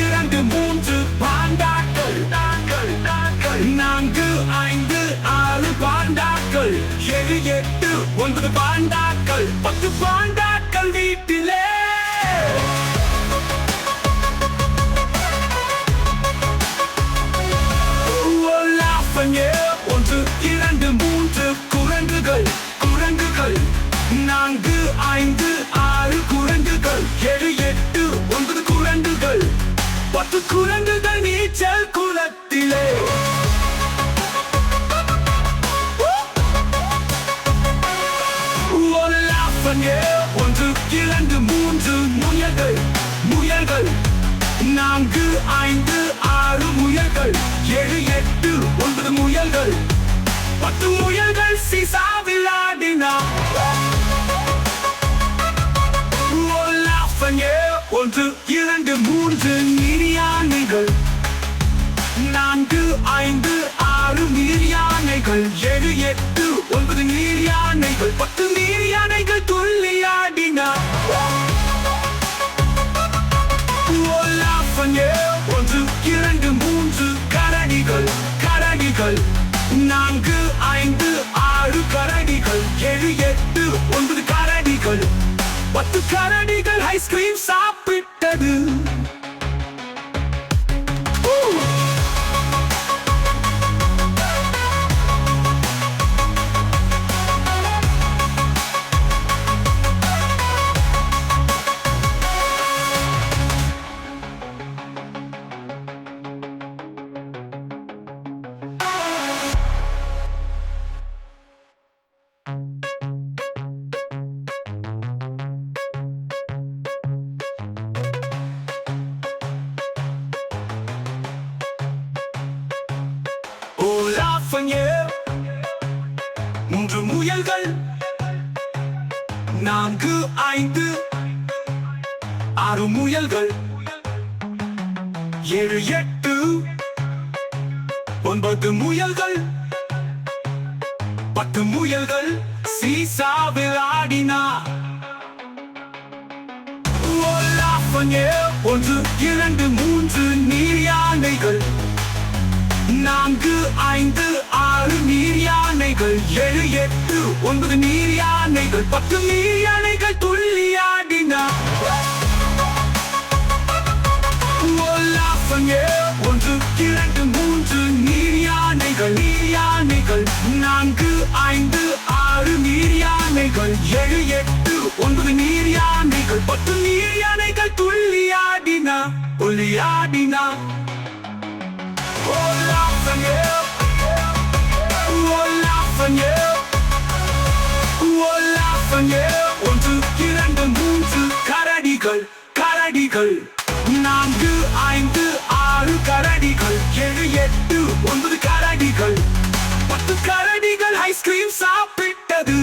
இரண்டு மூன்று பாண்டாக்கள், நான்கு ஐந்து ஆறு பாண்டாக்கள், ஏழு எட்டு ஒன்பது பாண்டாக்கள், 10 பாண்டாக்கள் வீட்டிலே. ஒன்று இரண்டு மூன்று குரங்குகள், நான்கு ஐந்து ஆறு குரங்குகள், ஏழு எட்டு ஒன்பது குரங்குகள், 10 குரங்குகள் நீச்சல் குளத்திலே. ஒன்று இரண்டு மூன்று முயல்கள், நான்கு ஐந்து ஆறு முயல்கள், ஏழு எட்டு ஒன்பது முயல்கள், 10 முயல்கள் சீசாவில் ஆடின. ஒன்று இரண்டு மூன்று நீர்யானைகள், நான்கு ஐந்து ஆறு நீர்யானைகள், ஏழு எட்டு ஒன்பது நீர்யானைகள், 10 நீர்யானைகள் துள்ளியாடின. ஒன்று இரண்டு மூன்று கரடிகள், நான்கு ஐந்து ஆறு கரடிகள், ஏழு எட்டு ஒன்பது கரடிகள், 10 கரடிகள் ஐஸ்கிரீம் சாப்பிட்டது. மூன்று முயல்கள், நான்கு ஐந்து ஆறு முயல்கள், ஏழு எட்டு ஒன்பது முயல்கள், 10 முயல்கள் சீசாவில் ஆடின. ஒன்று இரண்டு மூன்று நீர்யானைகள், நான்கு ஐந்து ஆறு நீர்யானைகள், ஏழு எட்டு ஒன்பது நீர்யானைகள், 10 நீர்யானைகள் துள்ளியாடின. ஒன்று இரண்டு மூன்று நீர்யானைகள், நான்கு ஐந்து ஆறு நீர்யானைகள், ஏழு எட்டு ஒன்பது நீர்யானைகள், 10 நீர்யானைகள் துள்ளியாடின. ஒன்று இரண்டு மூன்று கரடிகள், நான்கு ஐந்து ஆறு கரடிகள், ஏழு எட்டு ஒன்பது கரடிகள், 10 கரடிகள் ஐஸ்கிரீம் சாப்பிட்டது.